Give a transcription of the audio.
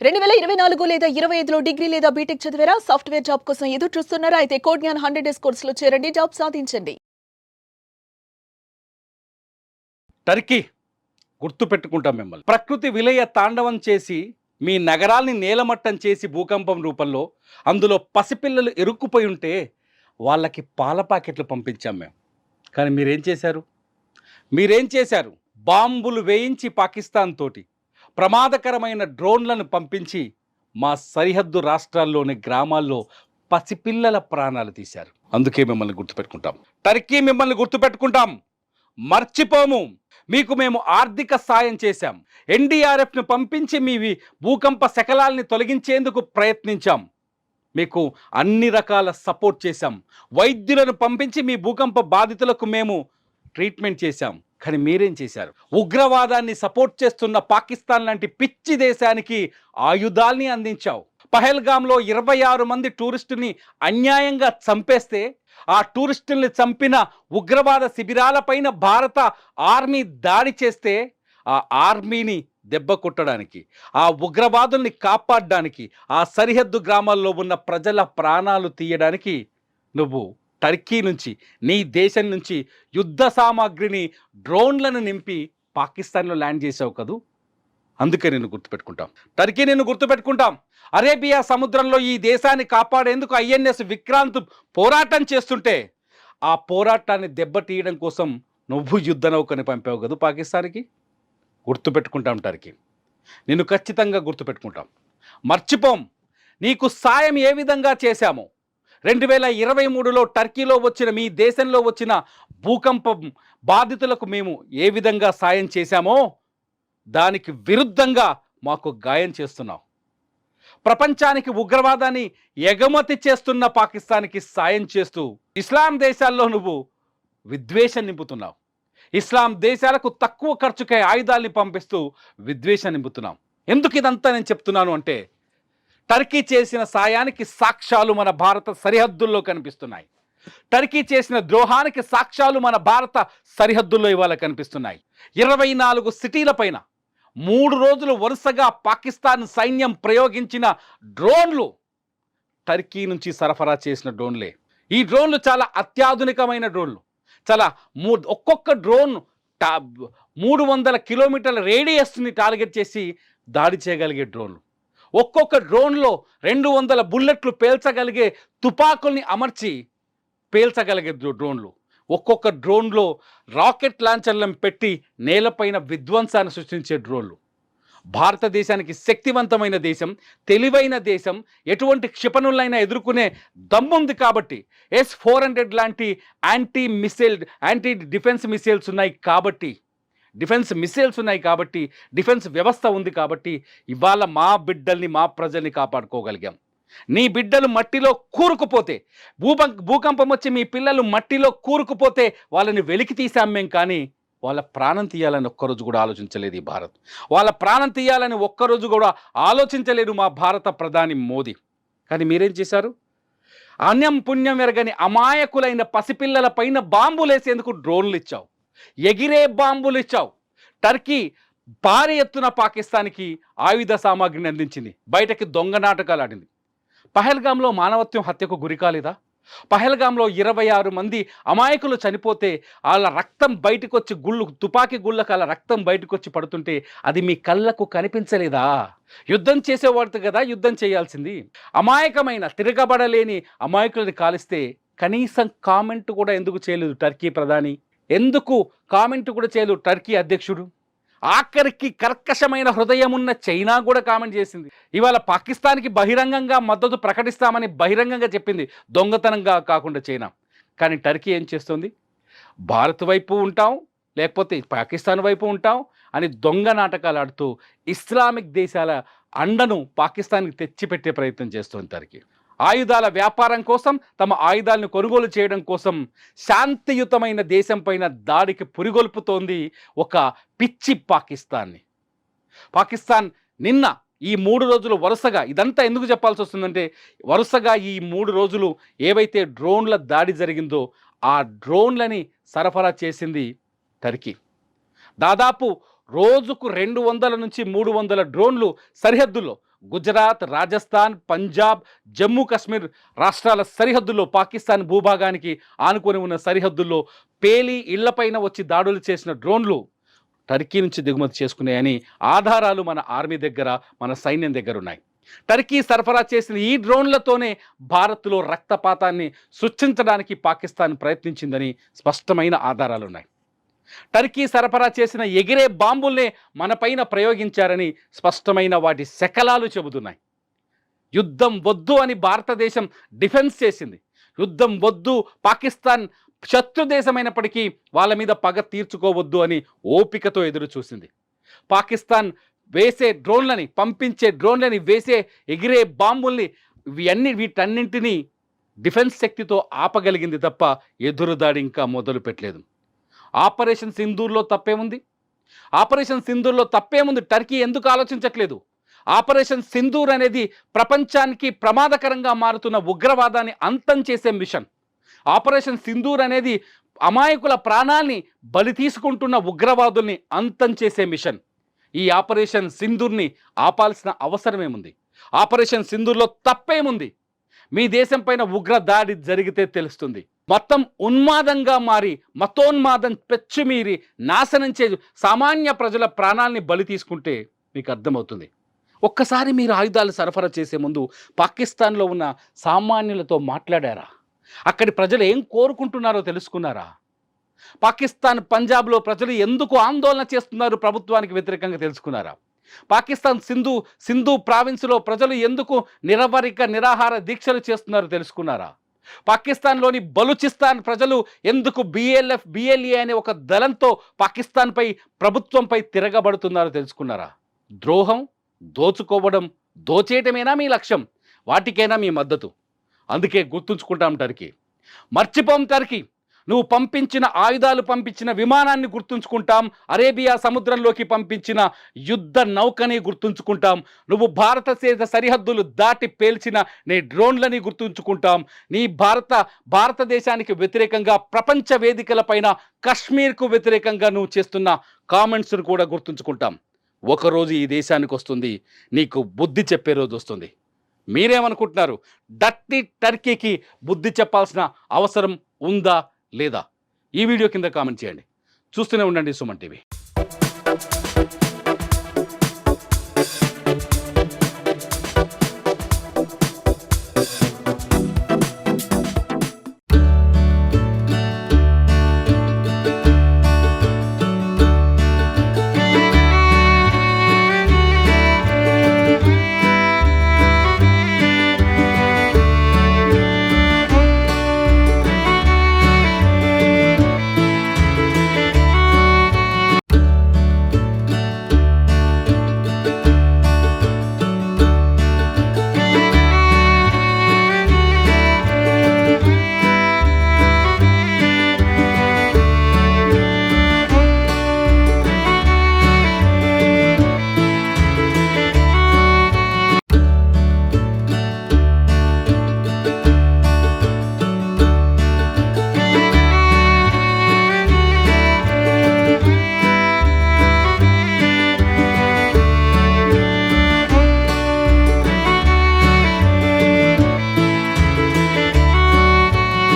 2024 లేదా 25లో డిగ్రీ లేదా బీటెక్ చదివారా? సాఫ్ట్‌వేర్ జాబ్ కోసం ఎదురు చూస్తున్నారా? అయితే కోడ్ జ్ఞాన్ 100 డేస్ కోర్సులో చేరండి. జాబ్ సాధించండి. టర్కీ గుర్తుపెట్టుకుంటాం మిమ్మల్ని. ప్రకృతి విలయ తాండవం చేసి మీ నగరాల్ని నేలమట్టం చేసి భూకంపం రూపంలో అందులో పసిపిల్లలు ఇరుక్కుపోయి ఉంటే వాళ్ళకి పాల ప్యాకెట్లు పంపించాం మేము. కానీ మీరేం చేశారు? బాంబులు వేయించి పాకిస్తాన్ తోటి ప్రమాదకరమైన డ్రోన్లను పంపించి మా సరిహద్దు రాష్ట్రాల్లోని గ్రామాల్లో పసిపిల్లల ప్రాణాలు తీశారు. అందుకే మిమ్మల్ని గుర్తుపెట్టుకుంటాం. టర్కీ మిమ్మల్ని గుర్తుపెట్టుకుంటాం, మర్చిపోము. మీకు మేము ఆర్థిక సాయం చేశాం. ఎన్డీఆర్ఎఫ్ను పంపించి మీ భూకంప శకలాల్ని తొలగించేందుకు ప్రయత్నించాం. మీకు అన్ని రకాల సపోర్ట్ చేశాం. వైద్యులను పంపించి మీ భూకంప బాధితులకు మేము ట్రీట్మెంట్ చేశాం. కానీ మీరేం చేశారు? ఉగ్రవాదాన్ని సపోర్ట్ చేస్తున్న పాకిస్తాన్ లాంటి పిచ్చి దేశానికి ఆయుధాల్ని అందించావు. పహల్గామ్లో 26 మంది టూరిస్టుని అన్యాయంగా చంపేస్తే ఆ టూరిస్టుల్ని చంపిన ఉగ్రవాద శిబిరాలపైన భారత ఆర్మీ దాడి చేస్తే ఆ ఆర్మీని దెబ్బ కొట్టడానికి, ఆ ఉగ్రవాదుల్ని కాపాడడానికి, ఆ సరిహద్దు గ్రామాల్లో ఉన్న ప్రజల ప్రాణాలు తీయడానికి నువ్వు టర్కీ నుంచి, నీ దేశం నుంచి యుద్ధ సామాగ్రిని, డ్రోన్లను నింపి పాకిస్తాన్లో ల్యాండ్ చేసావు కదూ. అందుకే నిన్ను గుర్తుపెట్టుకుంటాం. టర్కీ నిన్ను గుర్తుపెట్టుకుంటాం. అరేబియా సముద్రంలో ఈ దేశాన్ని కాపాడేందుకు ఐఎన్ఎస్ విక్రాంత్ పోరాటం చేస్తుంటే ఆ పోరాటాన్ని దెబ్బతీయడం కోసం నువ్వు యుద్ధ నౌకని పంపావు కదా పాకిస్తాన్కి. గుర్తుపెట్టుకుంటాం టర్కీ, నిన్ను ఖచ్చితంగా గుర్తుపెట్టుకుంటాం, మర్చిపోం. నీకు సాయం ఏ విధంగా చేశామో 2023లో టర్కీలో వచ్చిన, మీ దేశంలో వచ్చిన భూకంపం బాధితులకు మేము ఏ విధంగా సాయం చేశామో దానికి విరుద్ధంగా మాకు గాయం చేస్తున్నావు. ప్రపంచానికి ఉగ్రవాదాన్ని ఎగమతి చేస్తున్న పాకిస్తాన్కి సాయం చేస్తూ ఇస్లాం దేశాల్లో నువ్వు విద్వేషం నింపుతున్నావు. ఇస్లాం దేశాలకు తక్కువ ఖర్చుకై ఆయుధాల్ని పంపిస్తూ విద్వేషం నింపుతున్నావు. ఎందుకు ఇదంతా నేను చెప్తున్నాను అంటే, టర్కీ చేసిన సాయానికి సాక్ష్యాలు మన భారత సరిహద్దుల్లో కనిపిస్తున్నాయి. టర్కీ చేసిన ద్రోహానికి సాక్ష్యాలు మన భారత సరిహద్దుల్లో ఇవాళ కనిపిస్తున్నాయి. 24 సిటీల పైన 3 రోజులు వరుసగా పాకిస్తాన్ సైన్యం ప్రయోగించిన డ్రోన్లు టర్కీ నుంచి సరఫరా చేసిన డ్రోన్లే. ఈ డ్రోన్లు చాలా అత్యాధునికమైన డ్రోన్లు. చాలా ఒక్కొక్క డ్రోన్ 300 కిలోమీటర్ల రేడియస్ని టార్గెట్ చేసి దాడి చేయగలిగే డ్రోన్లు. ఒక్కొక్క డ్రోన్లో 200 బుల్లెట్లు పేల్చగలిగే తుపాకుల్ని అమర్చి పేల్చగలిగే డ్రోన్లు. ఒక్కొక్క డ్రోన్లో రాకెట్ లాంచర్లను పెట్టి నేలపైన విధ్వంసాన్ని సృష్టించే డ్రోన్లు. భారతదేశానికి శక్తివంతమైన దేశం, తెలివైన దేశం, ఎటువంటి క్షిపణులైనా ఎదుర్కొనే దమ్ముంది కాబట్టి, S-400 లాంటి యాంటీ డిఫెన్స్ మిసైల్స్ ఉన్నాయి కాబట్టి, డిఫెన్స్ వ్యవస్థ ఉంది కాబట్టి ఇవాళ మా బిడ్డల్ని, మా ప్రజల్ని కాపాడుకోగలిగాం. నీ బిడ్డలు మట్టిలో కూరుకుపోతే, భూకంపం వచ్చి మీ పిల్లలు మట్టిలో కూరుకుపోతే వాళ్ళని వెలికి తీసాం మేం. కానీ వాళ్ళ ప్రాణం తీయాలని ఒక్కరోజు కూడా ఆలోచించలేదు ఈ భారత్. వాళ్ళ ప్రాణం తీయాలని ఒక్కరోజు కూడా ఆలోచించలేదు మా భారత ప్రధాని మోదీ. కానీ మీరేం చేశారు? అన్యం పుణ్యం ఎరగని అమాయకులైన పసిపిల్లల పైన బాంబులేసేందుకు డ్రోన్లు ఇచ్చావు, ఎగిరే బాంబులు ఇచ్చావు. టర్కీ భారీ ఎత్తున పాకిస్తాన్కి ఆయుధ సామాగ్రిని అందించింది, బయటకి దొంగ నాటకాలు ఆడింది. పహల్గామ్లో మానవత్వం హత్యకు గురి కాలేదా? పహల్గామ్లో 26 మంది అమాయకులు చనిపోతే వాళ్ళ రక్తం బయటకు వచ్చి తుపాకీ గుళ్ళకు వాళ్ళ రక్తం బయటకు వచ్చి పడుతుంటే అది మీ కళ్ళకు కనిపించలేదా? యుద్ధం చేసేవాడు కదా యుద్ధం చేయాల్సింది. అమాయకమైన, తిరగబడలేని అమాయకులని కాలిస్తే కనీసం కామెంట్ కూడా ఎందుకు చేయలేదు టర్కీ ప్రధాని? ఎందుకు కామెంట్ కూడా చేయలేదు టర్కీ అధ్యక్షుడు? ఆఖరికి కర్కశమైన హృదయం ఉన్న చైనా కూడా కామెంట్ చేసింది. ఇవాళ పాకిస్తాన్కి బహిరంగంగా మద్దతు ప్రకటిస్తామని బహిరంగంగా చెప్పింది, దొంగతనంగా కాకుండా చైనా. కానీ టర్కీ ఏం చేస్తుంది? భారత్ వైపు ఉంటాం, లేకపోతే పాకిస్తాన్ వైపు ఉంటాం అని దొంగ నాటకాలు ఆడుతూ ఇస్లామిక్ దేశాల అండను పాకిస్తాన్కి తెచ్చిపెట్టే ప్రయత్నం చేస్తుంది టర్కీ. ఆయుధాల వ్యాపారం కోసం, తమ ఆయుధాలను కొనుగోలు చేయడం కోసం శాంతియుతమైన దేశం పైన దాడికి పురిగొల్పుతోంది ఒక పిచ్చి పాకిస్తాన్ని. పాకిస్తాన్ నిన్న ఈ 3 రోజులు వరుసగా, ఇదంతా ఎందుకు చెప్పాల్సి వస్తుందంటే, వరుసగా ఈ 3 రోజులు ఏవైతే డ్రోన్ల దాడి జరిగిందో ఆ డ్రోన్లని సరఫరా చేసింది టర్కీ. దాదాపు రోజుకు 200 నుంచి 300 డ్రోన్లు సరిహద్దుల్లో గుజరాత్, రాజస్థాన్, పంజాబ్, జమ్మూ కాశ్మీర్ రాష్ట్రాల సరిహద్దుల్లో పాకిస్తాన్ భూభాగానికి ఆనుకొని ఉన్న సరిహద్దుల్లో పేలి ఇళ్లపైన వచ్చి దాడులు చేసిన డ్రోన్లు టర్కీ నుంచి దిగుమతి చేసుకున్నాయని ఆధారాలు మన ఆర్మీ దగ్గర, మన సైన్యం దగ్గర ఉన్నాయి. టర్కీ సరఫరా చేసిన ఈ డ్రోన్లతోనే భారత్లో రక్తపాతాన్ని సృష్టించడానికి పాకిస్తాన్ ప్రయత్నించిందని స్పష్టమైన ఆధారాలు ఉన్నాయి. టర్కీ సరఫరా చేసిన ఎగిరే బాంబుల్నే మనపైన ప్రయోగించారని స్పష్టమైన వాటి శకలాలు చెబుతున్నాయి. యుద్ధం వద్దు అని భారతదేశం డిఫెన్స్ చేసింది. యుద్ధం వద్దు, పాకిస్తాన్ శత్రు దేశమైనప్పటికీ వాళ్ళ మీద పగ తీర్చుకోవద్దు అని ఓపికతో ఎదురు చూసింది. పాకిస్తాన్ వేసే డ్రోన్లని, పంపించే డ్రోన్లని, వేసే ఎగిరే బాంబుల్ని వీటన్నింటినీ డిఫెన్స్ శక్తితో ఆపగలిగింది తప్ప ఎదురుదాడి ఇంకా మొదలు పెట్టలేదు. ఆపరేషన్ సింధూర్లో తప్పేముంది? ఆపరేషన్ సింధూర్లో తప్పేముంది? టర్కీ ఎందుకు ఆలోచించట్లేదు? ఆపరేషన్ సింధూర్ అనేది ప్రపంచానికి ప్రమాదకరంగా మారుతున్న ఉగ్రవాదాన్ని అంతం చేసే మిషన్. ఆపరేషన్ సింధూర్ అనేది అమాయకుల ప్రాణాల్ని బలి తీసుకుంటున్న ఉగ్రవాదుల్ని అంతం చేసే మిషన్. ఈ ఆపరేషన్ సింధూర్ని ఆపాల్సిన అవసరమేముంది? ఆపరేషన్ సింధూర్లో తప్పేముంది? మీ దేశం పైన ఉగ్ర దాడి జరిగితే తెలుస్తుంది. మొత్తం ఉన్మాదంగా మారి, మతోన్మాదం పెచ్చుమీరి నాశనం చే సామాన్య ప్రజల ప్రాణాల్ని బలి తీసుకుంటే మీకు అర్థమవుతుంది. ఒక్కసారి మీరు ఆయుధాలు సరఫరా చేసే ముందు పాకిస్తాన్లో ఉన్న సామాన్యులతో మాట్లాడారా? అక్కడి ప్రజలు ఏం కోరుకుంటున్నారో తెలుసుకున్నారా? పాకిస్తాన్ పంజాబ్లో ప్రజలు ఎందుకు ఆందోళన చేస్తున్నారు ప్రభుత్వానికి వ్యతిరేకంగా తెలుసుకున్నారా? పాకిస్తాన్ సింధు ప్రావిన్స్లో ప్రజలు ఎందుకు నిరాహార దీక్షలు చేస్తున్నారో తెలుసుకున్నారా? పాకిస్తాన్లోని బలూచిస్తాన్ ప్రజలు ఎందుకు బిఎల్ఏ అనే ఒక దళంతో పాకిస్తాన్పై, ప్రభుత్వంపై తిరగబడుతున్నారో తెలుసుకున్నారా? ద్రోహం, దోచుకోవడం, దోచేయటమేనా మీ లక్ష్యం? వాటికైనా మీ మద్దతు? అందుకే గుర్తుంచుకుంటాం టర్కీ. మర్చిపోం టర్కీ. నువ్వు పంపించిన ఆయుధాలు, పంపించిన విమానాన్ని గుర్తుంచుకుంటాం. అరేబియా సముద్రంలోకి పంపించిన యుద్ధ నౌకని గుర్తుంచుకుంటాం. నువ్వు భారతదేశ సరిహద్దులు దాటి పేల్చిన నీ డ్రోన్లని గుర్తుంచుకుంటాం. నీ భారతదేశానికి వ్యతిరేకంగా ప్రపంచ వేదికలపైన కశ్మీర్కు వ్యతిరేకంగా నువ్వు చేస్తున్న కామెంట్స్ను కూడా గుర్తుంచుకుంటాం. ఒకరోజు ఈ దేశానికి వస్తుంది, నీకు బుద్ధి చెప్పే రోజు వస్తుంది. మీరేమనుకుంటున్నారు? డర్టీ టర్కీకి బుద్ధి చెప్పాల్సిన అవసరం ఉందా లేదా? ఈ వీడియో కింద కామెంట్ చేయండి. చూస్తూనే ఉండండి సుమన్ టీవీ.